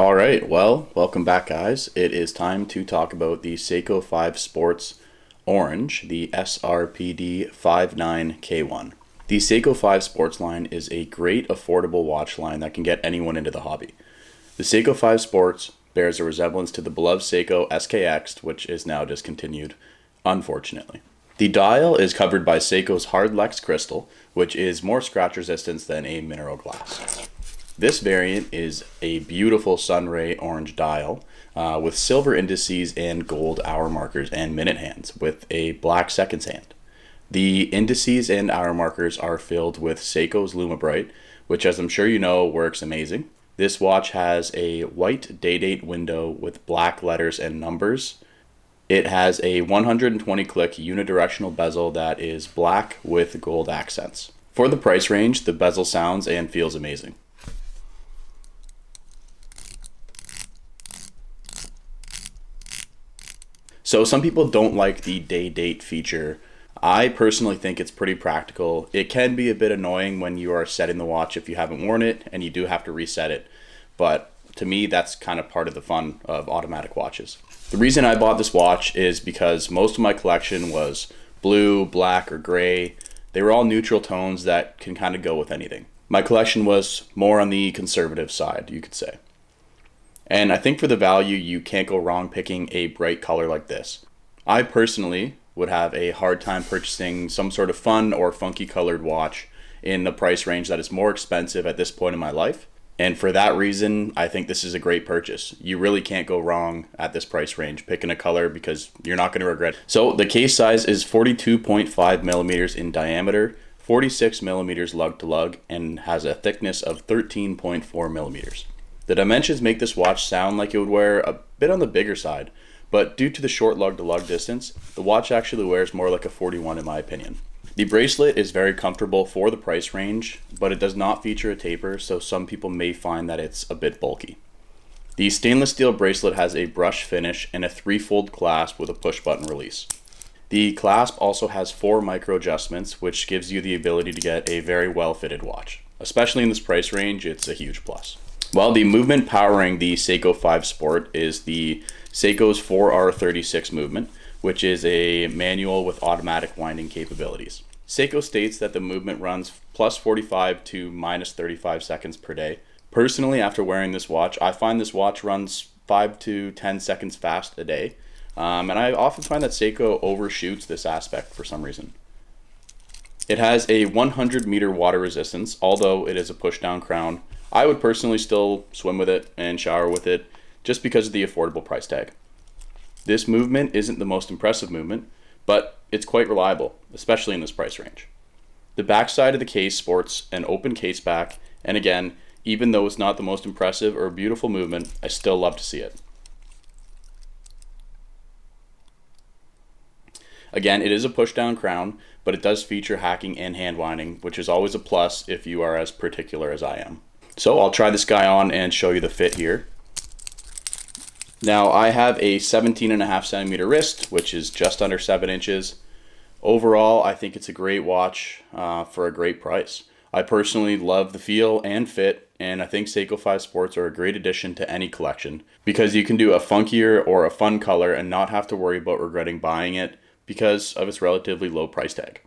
All right, well, welcome back, guys. It is time to talk about the Seiko 5 Sports Orange, the SRPD59K1. The Seiko 5 Sports line is a great affordable watch line that can get anyone into the hobby. The Seiko 5 Sports bears a resemblance to the beloved Seiko SKX, which is now discontinued, unfortunately. The dial is covered by Seiko's hard Lex crystal, which is more scratch resistant than a mineral glass. This variant is a beautiful sunray orange dial with silver indices and gold hour markers and minute hands with a black seconds hand. The indices and hour markers are filled with Seiko's LumaBright, which, as I'm sure you know, works amazing. This watch has a white day-date window with black letters and numbers. It has a 120 click unidirectional bezel that is black with gold accents. For the price range, the bezel sounds and feels amazing. So some people don't like the day date feature. I personally think it's pretty practical. It can be a bit annoying when you are setting the watch if you haven't worn it and you do have to reset it. But to me, that's kind of part of the fun of automatic watches. The reason I bought this watch is because most of my collection was blue, black, or gray. They were all neutral tones that can kind of go with anything. My collection was more on the conservative side, you could say. And I think for the value, you can't go wrong picking a bright color like this. I personally would have a hard time purchasing some sort of fun or funky colored watch in the price range that is more expensive at this point in my life. And for that reason, I think this is a great purchase. You really can't go wrong at this price range picking a color because you're not going to regret it. So the case size is 42.5 millimeters in diameter, 46 millimeters lug to lug, and has a thickness of 13.4 millimeters. The dimensions make this watch sound like it would wear a bit on the bigger side, but due to the short lug-to-lug distance, the watch actually wears more like a 41 in my opinion. The bracelet is very comfortable for the price range, but it does not feature a taper, so some people may find that it's a bit bulky. The stainless steel bracelet has a brush finish and a 3-fold clasp with a push-button release. The clasp also has 4 micro adjustments, which gives you the ability to get a very well-fitted watch. Especially in this price range, it's a huge plus. Well, the movement powering the Seiko 5 Sport is the Seiko's 4R36 movement, which is a manual with automatic winding capabilities. Seiko states that the movement runs plus 45 to minus 35 seconds per day. Personally, after wearing this watch, I find this watch runs 5 to 10 seconds fast a day, and I often find that Seiko overshoots this aspect for some reason. It has a 100 meter water resistance, although it is a push-down crown. I would personally still swim with it and shower with it just because of the affordable price tag. This movement isn't the most impressive movement, but it's quite reliable, especially in this price range. The backside of the case sports an open case back, and again, even though it's not the most impressive or beautiful movement, I still love to see it. Again, it is a push-down crown, but it does feature hacking and hand winding, which is always a plus if you are as particular as I am. So I'll try this guy on and show you the fit here. Now I have a 17.5 centimeter wrist, which is just under 7 inches. Overall, I think it's a great watch for a great price. I personally love the feel and fit, and I think Seiko 5 Sports are a great addition to any collection because you can do a funkier or a fun color and not have to worry about regretting buying it because of its relatively low price tag.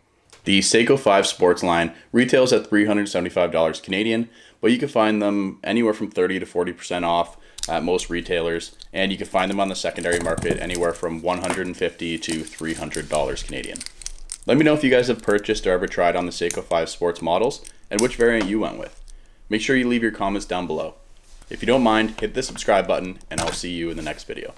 The Seiko 5 Sports line retails at $375 Canadian, but you can find them anywhere from 30 to 40% off at most retailers, and you can find them on the secondary market anywhere from $150 to $300 Canadian. Let me know if you guys have purchased or ever tried on the Seiko 5 Sports models and which variant you went with. Make sure you leave your comments down below. If you don't mind, hit the subscribe button, and I'll see you in the next video.